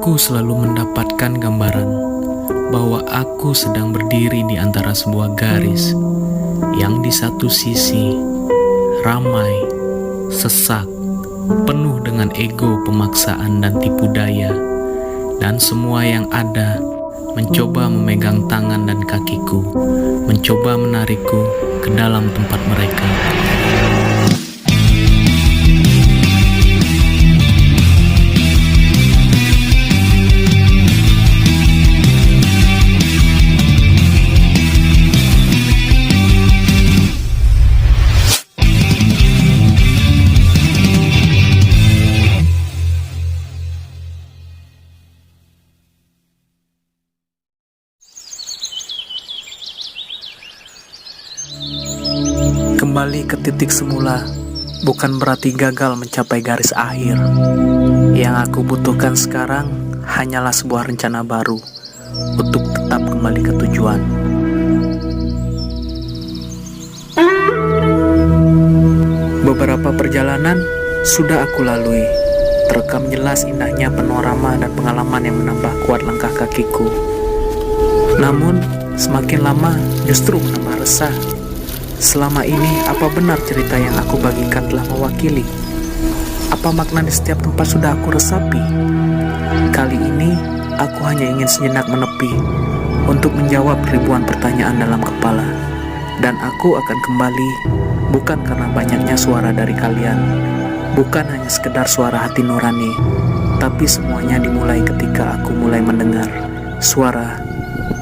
Aku selalu mendapatkan gambaran bahwa aku sedang berdiri di antara sebuah garis yang di satu sisi ramai, sesak, penuh dengan ego, pemaksaan, dan tipu daya, dan semua yang ada mencoba memegang tangan dan kakiku, mencoba menarikku ke dalam tempat mereka. Kembali ke titik semula bukan berarti gagal mencapai garis akhir. Yang aku butuhkan sekarang hanyalah sebuah rencana baru untuk tetap kembali ke tujuan. Beberapa perjalanan sudah aku lalui, terekam jelas indahnya panorama dan pengalaman yang menambah kuat langkah kakiku. Namun, semakin lama justru menambah resah. Selama ini, apa benar cerita yang aku bagikan telah mewakili? Apa makna di setiap tempat sudah aku resapi? Kali ini, aku hanya ingin sejenak menepi untuk menjawab ribuan pertanyaan dalam kepala. Dan aku akan kembali, bukan karena banyaknya suara dari kalian, bukan hanya sekedar suara hati nurani, tapi semuanya dimulai ketika aku mulai mendengar suara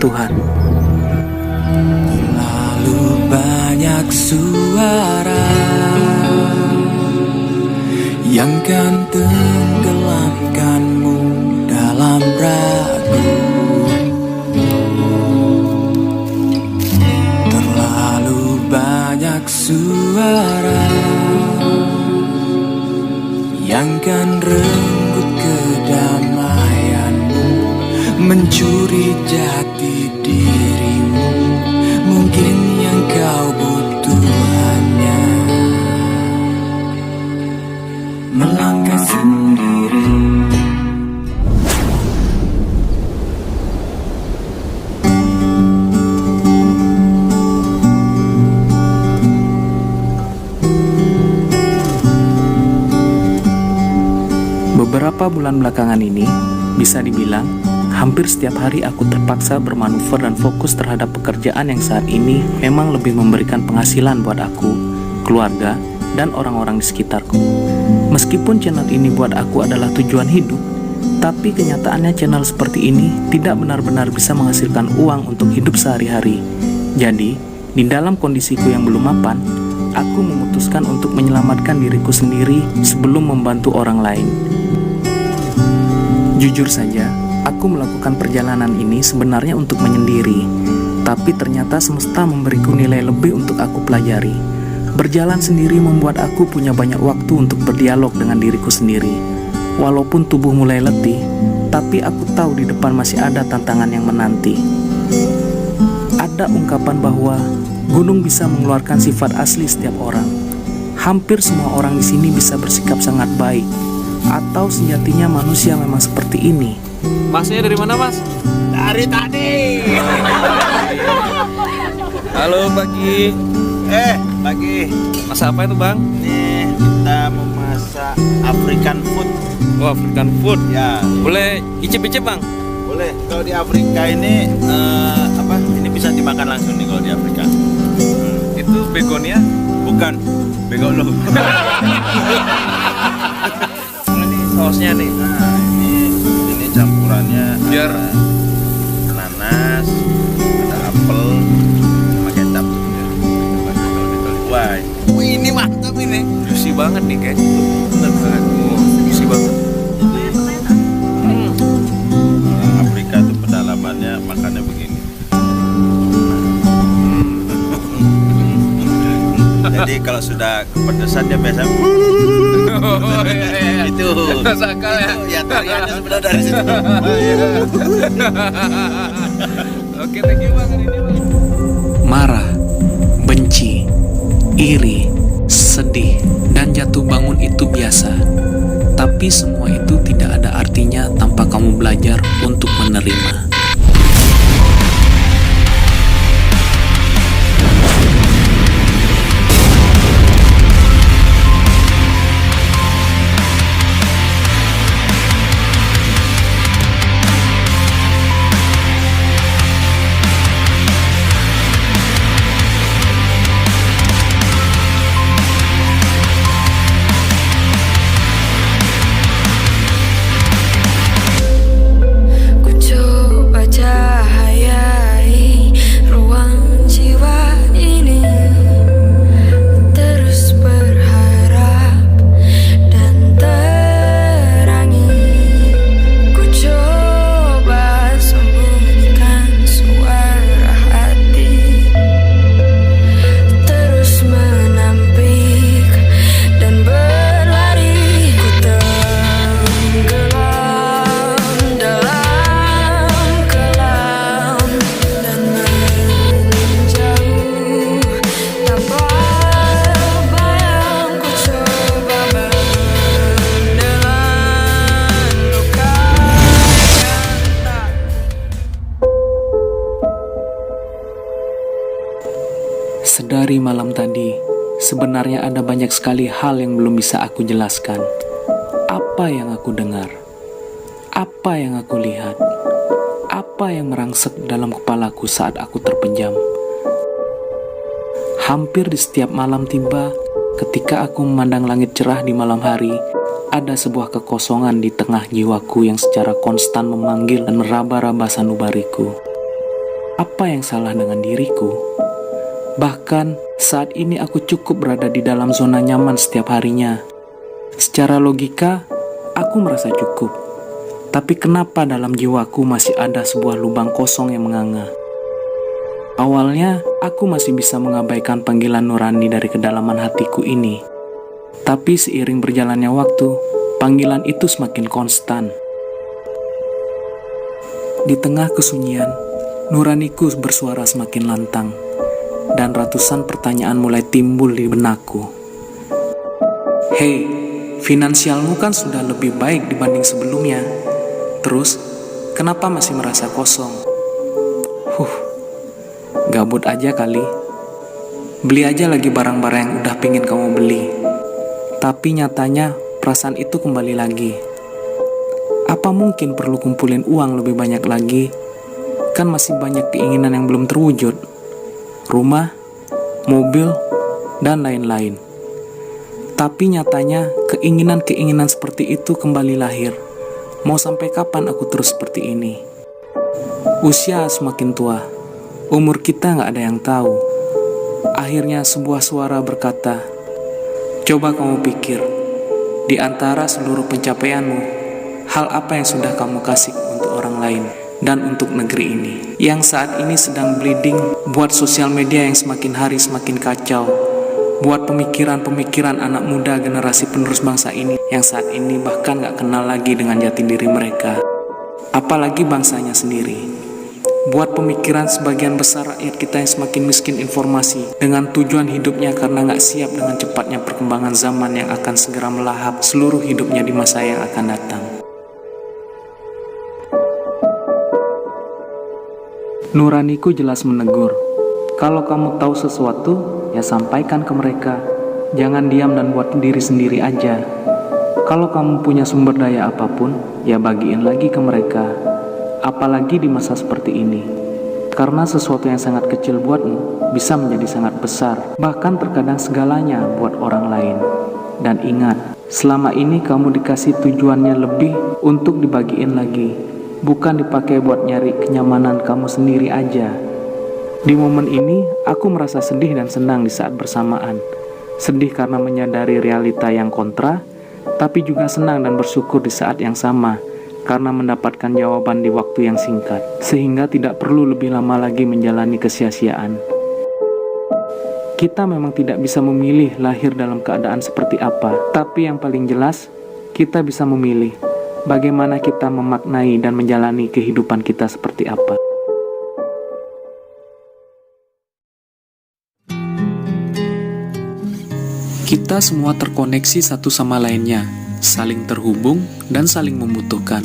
Tuhan. Terlalu banyak suara yang kan tenggelamkanmu dalam ragu. Terlalu banyak suara yang kan renggut kedamaianmu, mencuri jati dirimu. Mungkin yang kau butuh hanya melangkah sendiri. Beberapa bulan belakangan ini, bisa dibilang hampir setiap hari aku terpaksa bermanuver dan fokus terhadap pekerjaan yang saat ini memang lebih memberikan penghasilan buat aku, keluarga, dan orang-orang di sekitarku. Meskipun channel ini buat aku adalah tujuan hidup, tapi kenyataannya channel seperti ini tidak benar-benar bisa menghasilkan uang untuk hidup sehari-hari. Jadi, di dalam kondisiku yang belum mapan, aku memutuskan untuk menyelamatkan diriku sendiri sebelum membantu orang lain. Jujur saja, aku melakukan perjalanan ini sebenarnya untuk menyendiri, tapi ternyata semesta memberiku nilai lebih untuk aku pelajari. Berjalan sendiri membuat aku punya banyak waktu untuk berdialog dengan diriku sendiri. Walaupun tubuh mulai letih, tapi aku tahu di depan masih ada tantangan yang menanti. Ada ungkapan bahwa gunung bisa mengeluarkan sifat asli setiap orang. Hampir semua orang di sini bisa bersikap sangat baik, atau sejatinya manusia memang seperti ini. Masnya dari mana, Mas? Dari tadi. Halo, pagi. Pagi. Masak apa itu, Bang? Nih, kita mau masak African food. Oh, African food. Ya, Boleh icip-icip, Bang? boleh. Kalau di Afrika ini Ini bisa dimakan langsung nih kalau di Afrika. Itu begonia? Bukan begolo. Ini sausnya nih. Nah, ini campurannya Biar ada nanas, ada apel, sama kecap. Wah, ini mantap ini. Juicy banget nih, guys. Bener banget. Juicy banget. Afrika itu pedalamannya makannya begini. Jadi kalau sudah kepedesan dia biasa itu Sakal ya. ya tariannya sebenarnya dari situ. Oke, thank you, Bang, hari ini, Bang. Marah, benci, iri, sedih, dan jatuh bangun itu biasa. Tapi semua itu tidak ada artinya tanpa kamu belajar untuk menerima. Sedari malam tadi, sebenarnya ada banyak sekali hal yang belum bisa aku jelaskan. Apa yang aku dengar? Apa yang aku lihat? Apa yang merangsek dalam kepalaku saat aku terpejam? Hampir di setiap malam tiba, ketika aku memandang langit cerah di malam hari, ada sebuah kekosongan di tengah jiwaku yang secara konstan memanggil dan meraba-raba sanubariku. Apa yang salah dengan diriku? Bahkan saat ini aku cukup berada di dalam zona nyaman setiap harinya. Secara logika, aku merasa cukup. Tapi kenapa dalam jiwaku masih ada sebuah lubang kosong yang menganga? Awalnya, aku masih bisa mengabaikan panggilan nurani dari kedalaman hatiku ini. Tapi seiring berjalannya waktu, panggilan itu semakin konstan. Di tengah kesunyian, nuraniku bersuara semakin lantang. Dan ratusan pertanyaan mulai timbul di benakku. Hei, finansialmu kan sudah lebih baik dibanding sebelumnya. Terus, kenapa masih merasa kosong? Gabut aja kali. Beli aja lagi barang-barang yang udah pingin kamu beli. Tapi nyatanya, perasaan itu kembali lagi. Apa mungkin perlu kumpulin uang lebih banyak lagi? Kan masih banyak keinginan yang belum terwujud. Rumah, mobil, dan lain-lain. Tapi nyatanya keinginan-keinginan seperti itu kembali lahir. Mau sampai kapan aku terus seperti ini? Usia semakin tua, umur kita gak ada yang tahu. Akhirnya sebuah suara berkata, coba kamu pikir, di antara seluruh pencapaianmu, hal apa yang sudah kamu kasih untuk orang lain? Dan untuk negeri ini yang saat ini sedang bleeding, buat sosial media yang semakin hari semakin kacau, buat pemikiran-pemikiran anak muda generasi penerus bangsa ini yang saat ini bahkan gak kenal lagi dengan jati diri mereka, apalagi bangsanya sendiri, buat pemikiran sebagian besar rakyat kita yang semakin miskin informasi dengan tujuan hidupnya karena gak siap dengan cepatnya perkembangan zaman yang akan segera melahap seluruh hidupnya di masa yang akan datang. Nuraniku jelas menegur, kalau kamu tahu sesuatu, ya sampaikan ke mereka. Jangan diam dan buat diri sendiri aja. Kalau kamu punya sumber daya apapun, ya bagiin lagi ke mereka. Apalagi di masa seperti ini. Karena sesuatu yang sangat kecil buatmu, bisa menjadi sangat besar. Bahkan terkadang segalanya buat orang lain. Dan ingat, selama ini kamu dikasih tujuannya lebih untuk dibagiin lagi. Bukan dipakai buat nyari kenyamanan kamu sendiri aja. Di momen ini, aku merasa sedih dan senang di saat bersamaan. Sedih karena menyadari realita yang kontra, tapi juga senang dan bersyukur di saat yang sama, karena mendapatkan jawaban di waktu yang singkat, sehingga tidak perlu lebih lama lagi menjalani kesia-siaan. Kita memang tidak bisa memilih lahir dalam keadaan seperti apa, tapi yang paling jelas, kita bisa memilih bagaimana kita memaknai dan menjalani kehidupan kita seperti apa. Kita semua terkoneksi satu sama lainnya, saling terhubung, dan saling membutuhkan.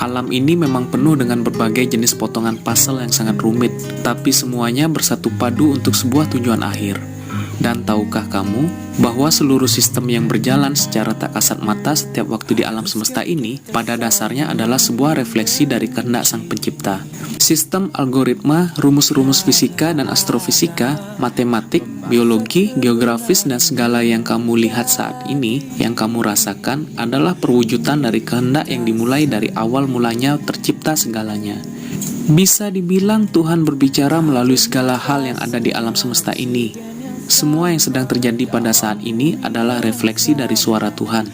Alam ini memang penuh dengan berbagai jenis potongan puzzle yang sangat rumit, tapi semuanya bersatu padu untuk sebuah tujuan akhir. Dan tahukah kamu bahwa seluruh sistem yang berjalan secara tak kasat mata setiap waktu di alam semesta ini pada dasarnya adalah sebuah refleksi dari kehendak Sang Pencipta. Sistem algoritma, rumus-rumus fisika dan astrofisika, matematik, biologi, geografis, dan segala yang kamu lihat saat ini, yang kamu rasakan adalah perwujudan dari kehendak yang dimulai dari awal mulanya tercipta segalanya. Bisa dibilang Tuhan berbicara melalui segala hal yang ada di alam semesta ini. Semua yang sedang terjadi pada saat ini adalah refleksi dari suara Tuhan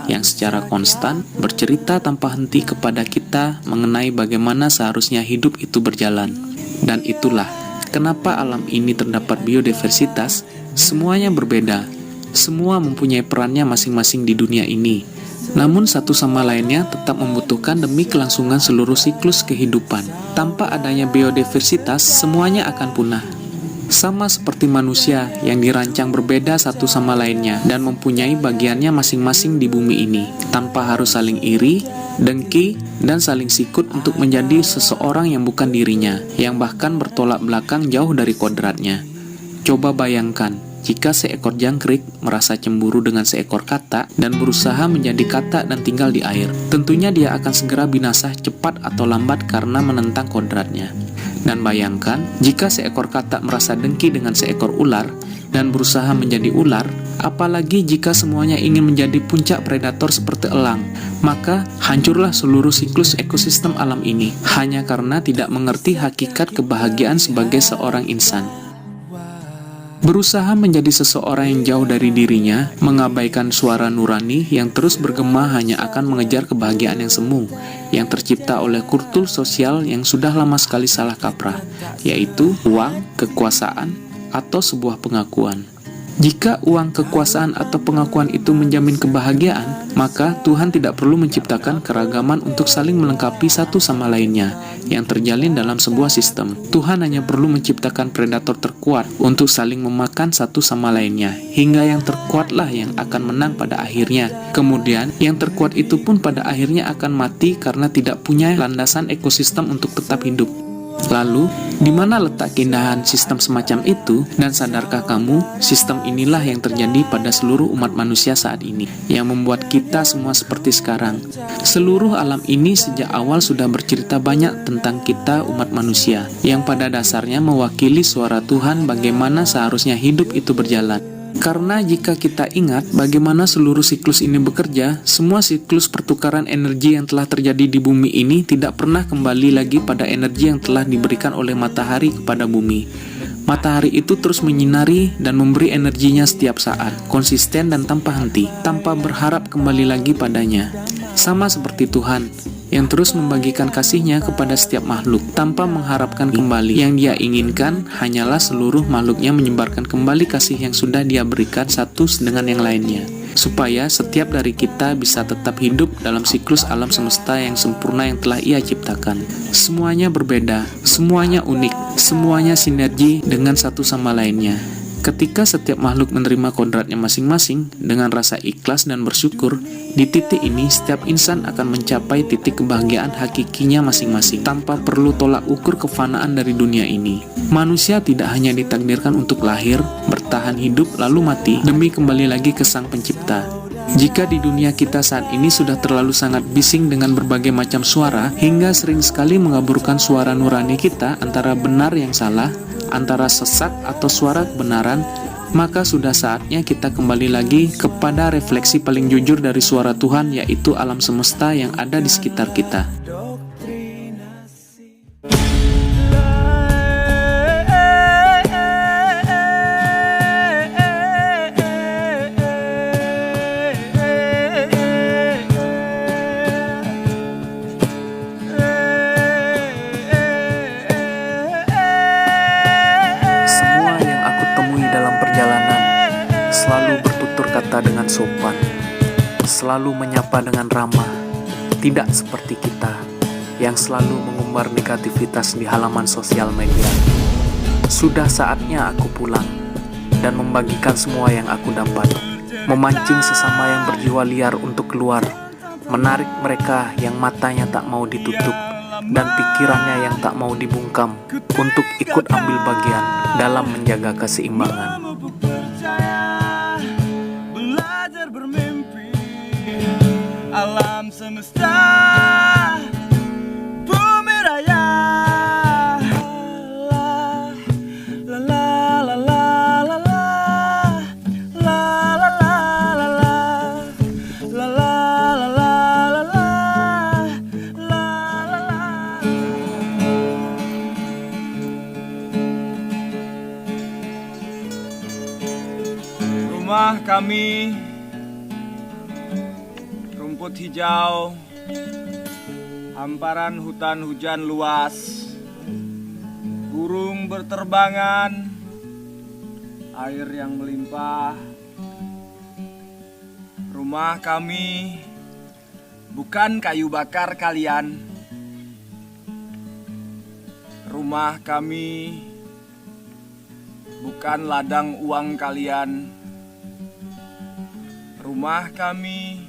yang secara konstan bercerita tanpa henti kepada kita mengenai bagaimana seharusnya hidup itu berjalan. Dan itulah kenapa alam ini terdapat biodiversitas, semuanya berbeda, semua mempunyai perannya masing-masing di dunia ini. Namun satu sama lainnya tetap membutuhkan demi kelangsungan seluruh siklus kehidupan. Tanpa adanya biodiversitas, semuanya akan punah. Sama seperti manusia yang dirancang berbeda satu sama lainnya dan mempunyai bagiannya masing-masing di bumi ini, tanpa harus saling iri, dengki, dan saling sikut untuk menjadi seseorang yang bukan dirinya, yang bahkan bertolak belakang jauh dari kodratnya. Coba bayangkan, jika seekor jangkrik merasa cemburu dengan seekor katak dan berusaha menjadi katak dan tinggal di air, tentunya dia akan segera binasa cepat atau lambat karena menentang kodratnya. Dan bayangkan, jika seekor katak merasa dengki dengan seekor ular dan berusaha menjadi ular, apalagi jika semuanya ingin menjadi puncak predator seperti elang, maka hancurlah seluruh siklus ekosistem alam ini, hanya karena tidak mengerti hakikat kebahagiaan sebagai seorang insan. Berusaha menjadi seseorang yang jauh dari dirinya, mengabaikan suara nurani yang terus bergema hanya akan mengejar kebahagiaan yang semu, yang tercipta oleh kultur sosial yang sudah lama sekali salah kaprah, yaitu uang, kekuasaan, atau sebuah pengakuan. Jika uang, kekuasaan, atau pengakuan itu menjamin kebahagiaan, maka Tuhan tidak perlu menciptakan keragaman untuk saling melengkapi satu sama lainnya yang terjalin dalam sebuah sistem. Tuhan hanya perlu menciptakan predator terkuat untuk saling memakan satu sama lainnya, hingga yang terkuatlah yang akan menang pada akhirnya. Kemudian, yang terkuat itu pun pada akhirnya akan mati karena tidak punya landasan ekosistem untuk tetap hidup. Lalu, di mana letak keindahan sistem semacam itu? Dan sadarkah kamu, sistem inilah yang terjadi pada seluruh umat manusia saat ini, yang membuat kita semua seperti sekarang. Seluruh alam ini sejak awal sudah bercerita banyak tentang kita umat manusia, yang pada dasarnya mewakili suara Tuhan bagaimana seharusnya hidup itu berjalan. Karena jika kita ingat bagaimana seluruh siklus ini bekerja, semua siklus pertukaran energi yang telah terjadi di bumi ini tidak pernah kembali lagi pada energi yang telah diberikan oleh matahari kepada bumi. Matahari itu terus menyinari dan memberi energinya setiap saat, konsisten dan tanpa henti, tanpa berharap kembali lagi padanya. Sama seperti Tuhan, yang terus membagikan kasih-Nya kepada setiap makhluk, tanpa mengharapkan kembali. Yang Dia inginkan hanyalah seluruh makhluknya menyebarkan kembali kasih yang sudah Dia berikan satu dengan yang lainnya, supaya setiap dari kita bisa tetap hidup dalam siklus alam semesta yang sempurna yang telah Ia ciptakan. Semuanya berbeda, semuanya unik, semuanya sinergi dengan satu sama lainnya. Ketika setiap makhluk menerima kodratnya masing-masing dengan rasa ikhlas dan bersyukur, di titik ini setiap insan akan mencapai titik kebahagiaan hakikinya masing-masing tanpa perlu tolak ukur kefanaan dari dunia ini. Manusia tidak hanya ditakdirkan untuk lahir, bertahan hidup lalu mati demi kembali lagi ke Sang Pencipta. Jika di dunia kita saat ini sudah terlalu sangat bising dengan berbagai macam suara, hingga sering sekali mengaburkan suara nurani kita antara benar yang salah, antara sesat atau suara kebenaran, maka sudah saatnya kita kembali lagi kepada refleksi paling jujur dari suara Tuhan, yaitu alam semesta yang ada di sekitar kita. Selalu bertutur kata dengan sopan, selalu menyapa dengan ramah, tidak seperti kita yang selalu mengumbar negativitas di halaman sosial media. Sudah saatnya aku pulang dan membagikan semua yang aku dapat. memancing sesama yang berjiwa liar untuk keluar, menarik mereka yang matanya tak mau ditutup dan pikirannya yang tak mau dibungkam untuk ikut ambil bagian dalam menjaga keseimbangan. Belajar bermimpi, alam semesta, bumi raya. La la la la la la la la la la la la la la la la. Rumah kami rumput hijau, hamparan hutan hujan luas, burung berterbangan, air yang melimpah. Rumah kami bukan kayu bakar kalian. Rumah kami bukan ladang uang kalian. Rumah kami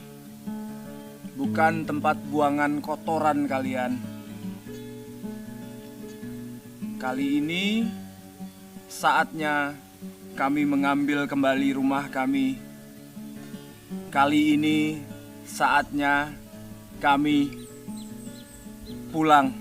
bukan tempat buangan kotoran kalian. Kali ini saatnya kami mengambil kembali rumah kami. Kali ini saatnya kami pulang.